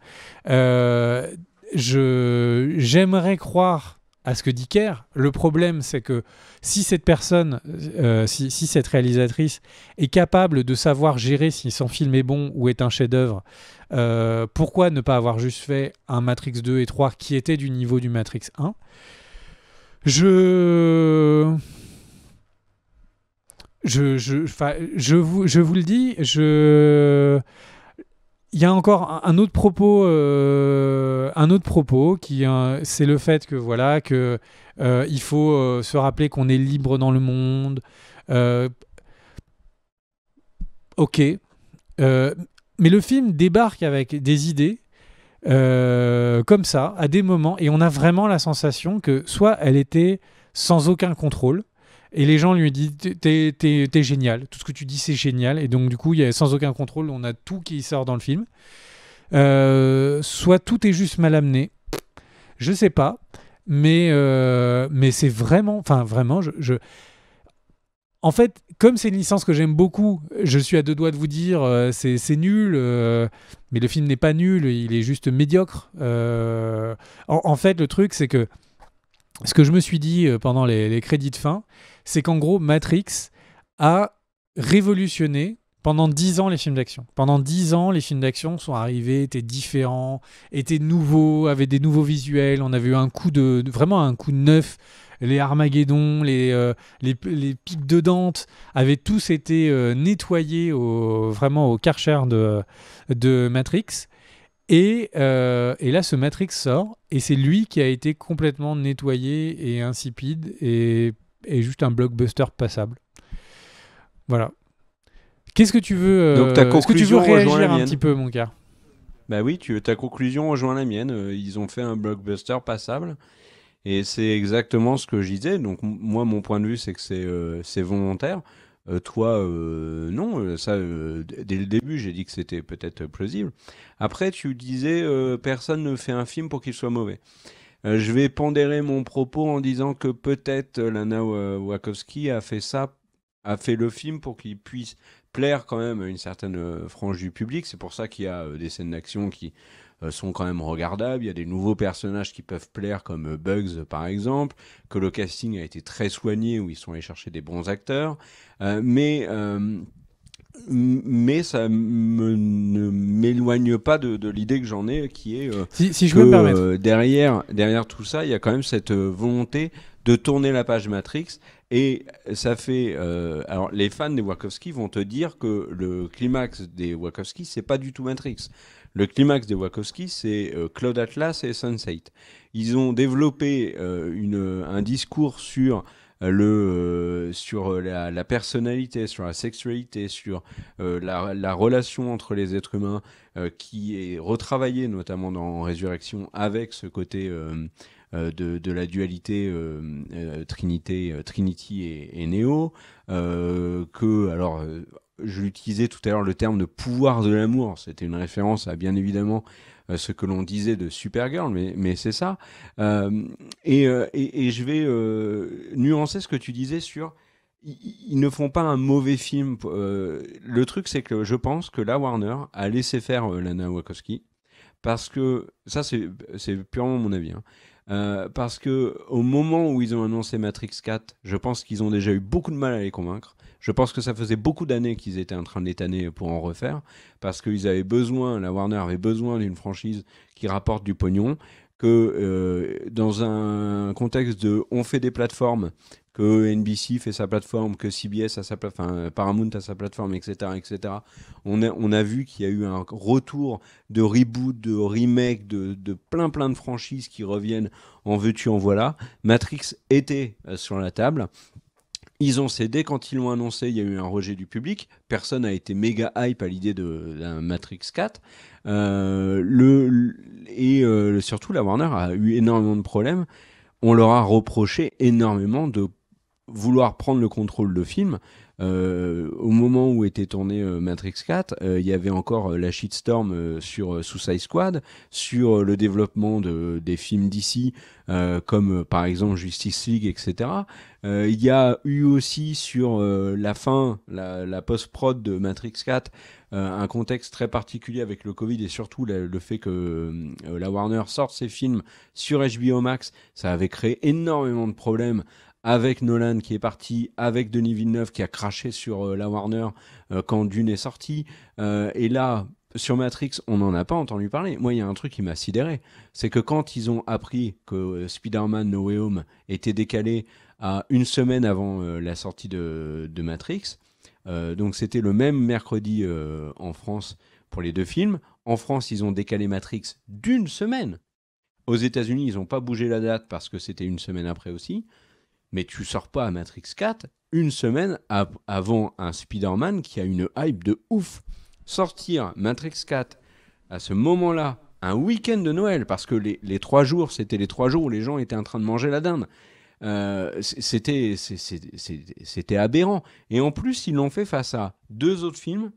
J'aimerais croire à ce que dit Kerr. Le problème, c'est que si cette personne, si cette réalisatrice est capable de savoir gérer si son film est bon ou est un chef-d'œuvre, pourquoi ne pas avoir juste fait un Matrix 2 et 3 qui était du niveau du Matrix 1 ? Je vous le dis, il y a encore un autre propos qui, c'est le fait que voilà que il faut se rappeler qu'on est libre dans le monde. Euh, ok, Euh, mais le film débarque avec des idées comme ça à des moments et on a vraiment la sensation que soit elle était sans aucun contrôle. Et les gens lui disent t'es génial, tout ce que tu dis c'est génial. Et donc du coup, il y a sans aucun contrôle, on a tout qui sort dans le film. Soit tout est juste mal amené, je sais pas, mais c'est vraiment, enfin vraiment, en fait, comme c'est une licence que j'aime beaucoup, je suis à deux doigts de vous dire c'est nul, mais le film n'est pas nul, il est juste médiocre. En fait, le truc c'est que ce que je me suis dit pendant les crédits de fin, c'est qu'en gros Matrix a révolutionné pendant 10 ans les films d'action. Pendant 10 ans, les films d'action sont arrivés, étaient différents, étaient nouveaux, avaient des nouveaux visuels. On avait eu vraiment un coup de neuf. Les Armageddon, les pics de Dante avaient tous été nettoyés vraiment au Karcher de Matrix. Et là, ce Matrix sort, et c'est lui qui a été complètement nettoyé et insipide, et juste un blockbuster passable. Voilà. Qu'est-ce que tu veux Donc ta Est-ce que tu veux conclusion rejoint la réagir un mienne. petit peu, mon gars? Bah oui, ta conclusion rejoint la mienne. Ils ont fait un blockbuster passable. Et c'est exactement ce que je disais. Donc moi, mon point de vue, c'est que c'est volontaire. Toi, non. Ça, dès le début, j'ai dit que c'était peut-être plausible. Après, tu disais, personne ne fait un film pour qu'il soit mauvais. Je vais pondérer mon propos en disant que peut-être Lana Wachowski a fait ça, a fait le film pour qu'il puisse plaire quand même à une certaine frange du public. C'est pour ça qu'il y a des scènes d'action qui sont quand même regardables. Il y a des nouveaux personnages qui peuvent plaire, comme Bugs par exemple, que le casting a été très soigné, où ils sont allés chercher des bons acteurs. Mais ça ne m'éloigne pas de l'idée que j'en ai, qui est Si je que peux me permettre. derrière tout ça, il y a quand même cette volonté de tourner la page Matrix. Et ça fait... alors, les fans des Wachowski vont te dire que le climax des Wachowski, c'est pas du tout Matrix. Le climax des Wachowski, c'est Cloud Atlas et Sense8. Ils ont développé un discours sur la personnalité, sur la sexualité, sur la relation entre les êtres humains, qui est retravaillée notamment dans Résurrection, avec ce côté de la dualité Trinity et Neo, je l'utilisais tout à l'heure, le terme de pouvoir de l'amour, c'était une référence à bien évidemment ce que l'on disait de Supergirl, mais c'est ça. Et je vais nuancer ce que tu disais sur... Ils ne font pas un mauvais film. Le truc, c'est que je pense que la Warner a laissé faire Lana Wachowski, parce que... Ça, c'est purement mon avis, hein. Parce que au moment où ils ont annoncé Matrix 4, je pense qu'ils ont déjà eu beaucoup de mal à les convaincre. Je pense que ça faisait beaucoup d'années qu'ils étaient en train de l'étaner pour en refaire, parce qu'ils avaient besoin, la Warner avait besoin d'une franchise qui rapporte du pognon, que dans un contexte de on fait des plateformes, que NBC fait sa plateforme, que CBS a sa plateforme, Paramount a sa plateforme, etc., etc. On a vu qu'il y a eu un retour de reboot, de remake, de plein de franchises qui reviennent en veux-tu, en voilà. Matrix était sur la table. Ils ont cédé quand ils l'ont annoncé. Il y a eu un rejet du public. Personne n'a été méga hype à l'idée d'un Matrix 4. Surtout, la Warner a eu énormément de problèmes. On leur a reproché énormément de vouloir prendre le contrôle de film. Au moment où était tourné Matrix 4, il y avait encore la shitstorm sur Suicide Squad, sur le développement des films d'ici, comme par exemple Justice League, etc. Il y a eu aussi sur la fin, la post-prod de Matrix 4, un contexte très particulier avec le Covid, et surtout le fait que la Warner sorte ses films sur HBO Max. Ça avait créé énormément de problèmes, avec Nolan qui est parti, avec Denis Villeneuve qui a craché sur la Warner quand Dune est sorti. Et là, sur Matrix, on n'en a pas entendu parler. Moi, il y a un truc qui m'a sidéré. C'est que quand ils ont appris que Spider-Man No Way Home était décalé à une semaine avant la sortie de Matrix, donc c'était le même mercredi en France pour les deux films, En France, ils ont décalé Matrix d'1 semaine. Aux États-Unis, ils n'ont pas bougé la date parce que c'était 1 semaine après aussi. Mais tu sors pas à Matrix 4 1 semaine avant un Spider-Man qui a une hype de ouf. Sortir Matrix 4 à ce moment-là, un week-end de Noël, parce que les 3 jours, c'était les 3 jours où les gens étaient en train de manger la dinde. C'était aberrant. Et en plus, ils l'ont fait face à 2 autres films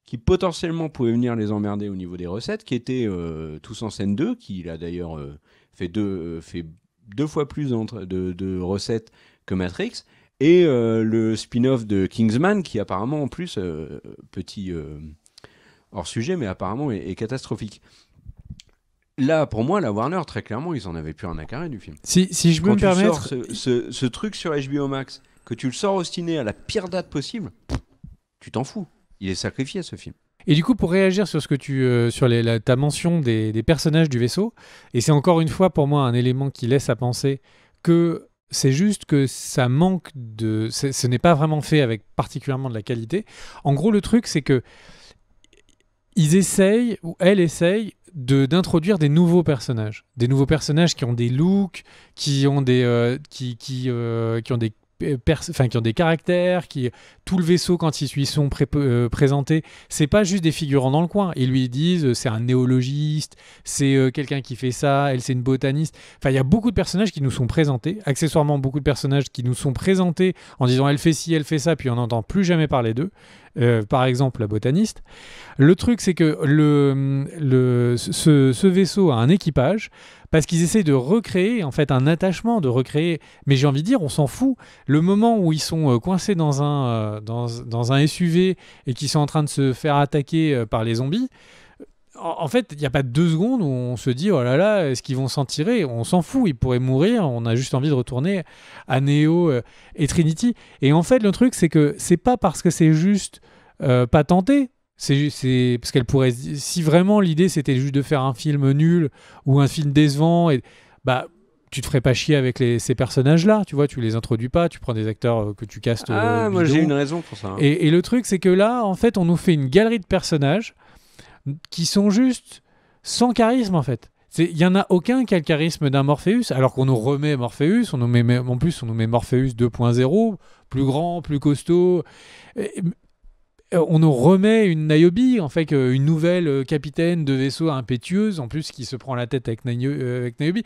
qui potentiellement pouvaient venir les emmerder au niveau des recettes, qui étaient Tous en scène 2, qui a d'ailleurs fait 2 fois plus de recettes que Matrix, et le spin-off de Kingsman, qui apparemment en plus, petit hors sujet, mais apparemment est catastrophique. Là, pour moi, la Warner, très clairement, ils en avaient plus rien à carrer du film. Si je peux me permettre... Quand tu sors ce truc sur HBO Max, que tu le sors au ciné à la pire date possible, tu t'en fous. Il est sacrifié, ce film. Et du coup, pour réagir sur ce que sur ta mention des personnages du vaisseau, et c'est encore une fois pour moi un élément qui laisse à penser que c'est juste que ça manque de... Ce n'est pas vraiment fait avec particulièrement de la qualité. En gros, le truc, c'est que ils essayent, ou elle essaye, d'introduire des nouveaux personnages qui ont des looks, qui ont des qui ont des qui ont des caractères, tout le vaisseau quand ils lui sont présentés, c'est pas juste des figurants dans le coin. Ils lui disent c'est un néologiste, c'est quelqu'un qui fait ça, elle c'est une botaniste. Enfin, il y a beaucoup de personnages qui nous sont présentés, accessoirement beaucoup de personnages qui nous sont présentés en disant elle fait ci, elle fait ça, puis on n'entend plus jamais parler d'eux. Par exemple, la botaniste. Le truc, c'est que ce vaisseau a un équipage parce qu'ils essayent de recréer en fait un attachement, de recréer. Mais j'ai envie de dire, on s'en fout. Le moment où ils sont coincés dans un SUV et qu'ils sont en train de se faire attaquer par les zombies, en fait, il n'y a pas 2 secondes où on se dit oh là là, est-ce qu'ils vont s'en tirer? On s'en fout, ils pourraient mourir. On a juste envie de retourner à Neo et Trinity. Et en fait, le truc, c'est que c'est pas parce que c'est juste pas tenté. C'est parce qu'elle pourrait, si vraiment l'idée c'était juste de faire un film nul ou un film décevant, bah tu te ferais pas chier avec ces personnages-là, tu vois, tu les introduis pas, tu prends des acteurs que tu castes. Moi j'ai une raison pour ça. Et le truc, c'est que là, en fait, on nous fait une galerie de personnages qui sont juste sans charisme, en fait. Il n'y en a aucun qui a le charisme d'un Morpheus, alors qu'on nous remet Morpheus, en plus on nous met Morpheus 2.0, plus grand, plus costaud. On nous remet une Niobe, en fait, une nouvelle capitaine de vaisseau impétueuse, en plus qui se prend la tête avec Niobe.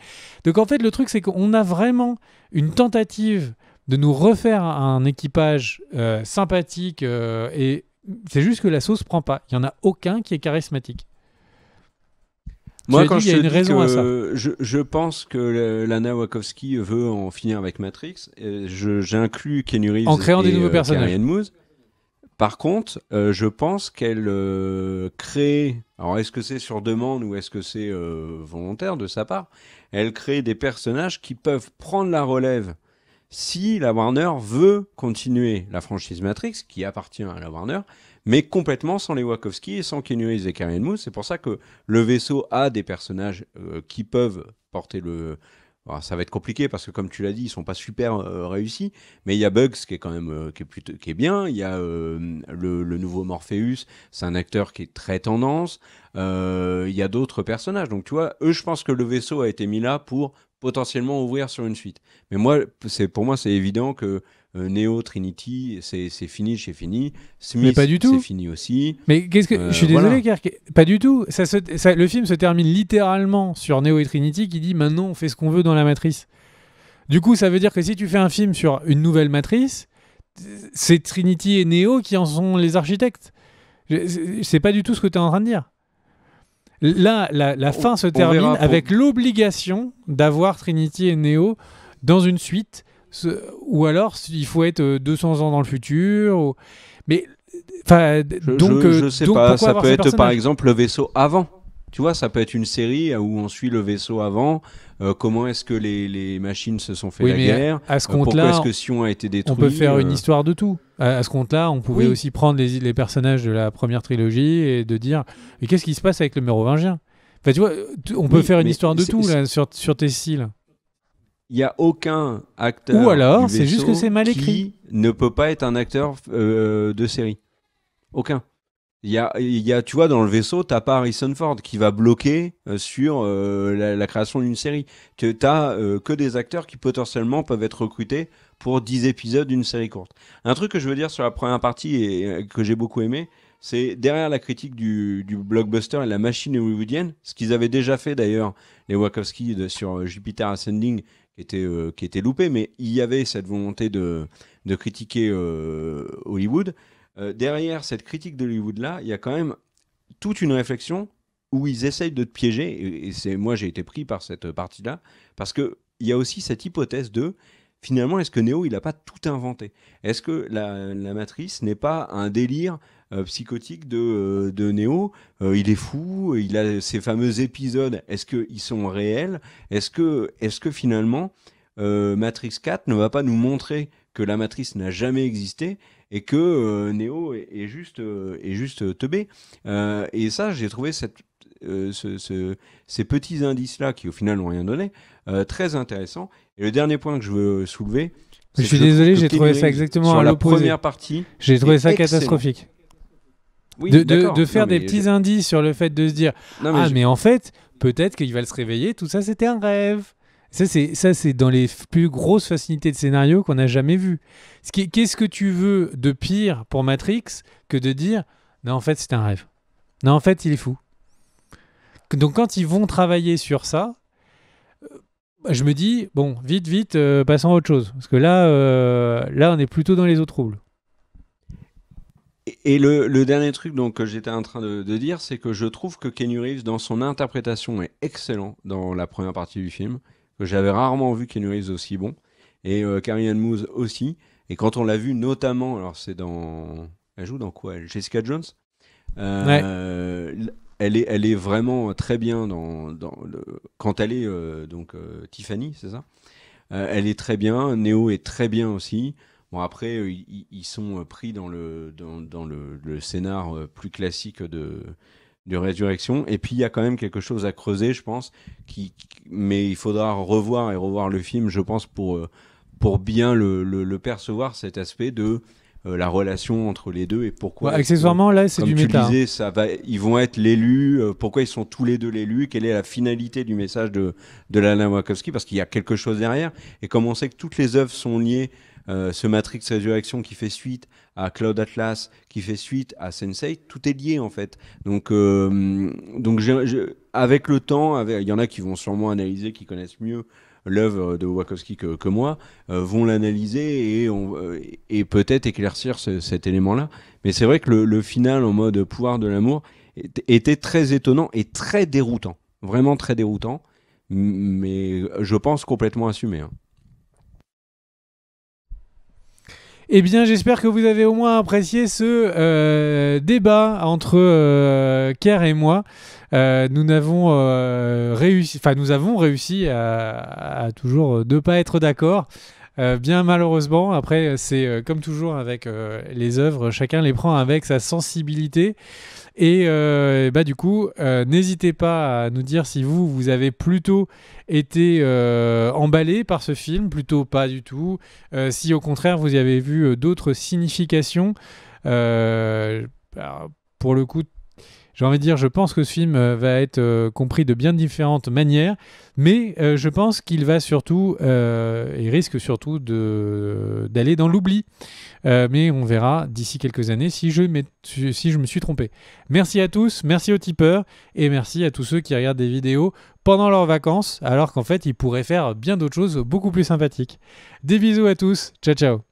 Donc en fait, le truc, c'est qu'on a vraiment une tentative de nous refaire un équipage sympathique, et c'est juste que la sauce prend pas. Il n'y en a aucun qui est charismatique. Moi, quand je te dis que je pense que Lana Wachowski veut en finir avec Matrix, j'inclus Keanu Reeves en créant des nouveaux personnages. Carrie-Anne Moss. Par contre, je pense qu'elle crée... Alors, est-ce que c'est sur demande ou est-ce que c'est volontaire de sa part? Elle crée des personnages qui peuvent prendre la relève si la Warner veut continuer la franchise Matrix, qui appartient à la Warner, mais complètement sans les Wachowski et sans Keanu Reeves et Carrie-Anne Moss. C'est pour ça que le vaisseau a des personnages qui peuvent porter le... Alors, ça va être compliqué parce que, comme tu l'as dit, ils sont pas super réussis. Mais il y a Bugs qui est quand même qui est bien. Il y a le nouveau Morpheus, c'est un acteur qui est très tendance. Il y a d'autres personnages. Donc, tu vois, eux, je pense que le vaisseau a été mis là pour potentiellement ouvrir sur une suite. Mais pour moi, c'est évident que Neo, Trinity, c'est fini chez fini. Smith, mais pas du tout. C'est fini aussi. Mais qu'est-ce que je suis désolé, voilà. Pas du tout. Le film se termine littéralement sur Neo et Trinity qui dit maintenant on fait ce qu'on veut dans la matrice. Du coup, ça veut dire que si tu fais un film sur une nouvelle matrice, c'est Trinity et Neo qui en sont les architectes. C'est pas du tout ce que tu es en train de dire. Là, la fin se termine avec l'obligation d'avoir Trinity et Neo dans une suite. Ou alors il faut être 200 ans dans le futur mais je sais pas, ça peut être par exemple le vaisseau avant, tu vois, ça peut être une série où on suit le vaisseau avant, comment est-ce que les machines se sont fait la guerre, à ce pourquoi est-ce que Sion a été détruit, on peut faire une histoire de tout. À ce compte-là, on pouvait aussi prendre les personnages de la première trilogie et de dire mais qu'est-ce qui se passe avec le mérovingien, enfin, tu vois, on peut faire une histoire de tout là, sur tes styles. Il n'y a aucun acteur ou alors du c'est juste que c'est mal écrit qui ne peut pas être un acteur de série. Aucun. Tu vois, dans le vaisseau, t'as pas Harrison Ford qui va bloquer sur la création d'une série. T'as que des acteurs qui potentiellement peuvent être recrutés pour 10 épisodes d'une série courte. Un truc que je veux dire sur la première partie et que j'ai beaucoup aimé, c'est derrière la critique du blockbuster et la machine hollywoodienne, ce qu'ils avaient déjà fait d'ailleurs, les Wachowski sur Jupiter Ascending, qui était loupé, mais il y avait cette volonté de critiquer Hollywood. Derrière cette critique d'Hollywood-là, il y a quand même toute une réflexion où ils essayent de te piéger, et moi j'ai été pris par cette partie-là, parce qu'il y a aussi cette hypothèse de, finalement, est-ce que Neo, il n'a pas tout inventé? Est-ce que la matrice n'est pas un délire psychotique de Neo? Il est fou, il a ces fameux épisodes, est-ce qu'ils sont réels? Est-ce que finalement, Matrix 4 ne va pas nous montrer que la matrice n'a jamais existé et que Neo est juste teubé. Et ça, j'ai trouvé ces petits indices-là, qui au final n'ont rien donné, très intéressants. Et le dernier point que je veux soulever, je suis désolé, j'ai trouvé ça exactement à l'opposé. Sur la première partie, j'ai trouvé ça catastrophique. Oui, de faire des petits indices sur le fait de se dire mais en fait, peut-être qu'il va se réveiller, tout ça c'était un rêve. Ça, c'est dans les plus grosses facilités de scénario qu'on n'a jamais vues. Qu'est-ce que tu veux de pire pour Matrix que de dire non, en fait, c'est un rêve. Non, en fait, il est fou. Donc, quand ils vont travailler sur ça, je me dis, bon, vite, passons à autre chose. Parce que là, on est plutôt dans les eaux troubles. Et le dernier truc donc, que j'étais en train de dire, c'est que je trouve que Keanu Reeves, dans son interprétation, est excellent dans la première partie du film. Que j'avais rarement vu Keanu Reeves aussi bon, et Carrie-Anne Moose aussi. Et quand on l'a vu notamment, alors c'est dans... Elle joue dans quoi, elle? Jessica Jones. Ouais. Elle est vraiment très bien quand elle est Tiffany, c'est ça? Elle est très bien, Neo est très bien aussi. Bon, après, ils sont pris dans le scénar plus classique de Résurrection. Et puis, il y a quand même quelque chose à creuser, je pense. Mais il faudra revoir le film, je pense, pour bien le percevoir, cet aspect de la relation entre les deux et pourquoi. Accessoirement, là, c'est du méta. Comme tu disais, ils vont être l'élu. Pourquoi ils sont tous les deux l'élus? Quelle est la finalité du message de Lana Wachowski? Parce qu'il y a quelque chose derrière. Et comme on sait que toutes les œuvres sont liées, ce Matrix Résurrection qui fait suite à Cloud Atlas, qui fait suite à Sense8, tout est lié en fait. Donc avec le temps, il y en a qui vont sûrement analyser, qui connaissent mieux l'œuvre de Wachowski que moi, vont l'analyser et peut-être éclaircir cet élément-là. Mais c'est vrai que le final en mode pouvoir de l'amour était très étonnant et très déroutant. Vraiment très déroutant, mais je pense complètement assumé. Hein. Eh bien, j'espère que vous avez au moins apprécié ce débat entre Kerr et moi. Nous avons réussi à toujours ne pas être d'accord. Bien malheureusement, après, c'est comme toujours avec les œuvres, chacun les prend avec sa sensibilité. Et du coup, n'hésitez pas à nous dire si vous avez plutôt été emballé par ce film, plutôt pas du tout. Si au contraire, vous y avez vu d'autres significations. Pour le coup, j'ai envie de dire, je pense que ce film va être compris de bien différentes manières, mais je pense qu'il va surtout, et risque surtout d'aller dans l'oubli. Mais on verra d'ici quelques années si je me suis trompé. Merci à tous, merci aux tipeurs, et merci à tous ceux qui regardent des vidéos pendant leurs vacances, alors qu'en fait, ils pourraient faire bien d'autres choses beaucoup plus sympathiques. Des bisous à tous, ciao ciao.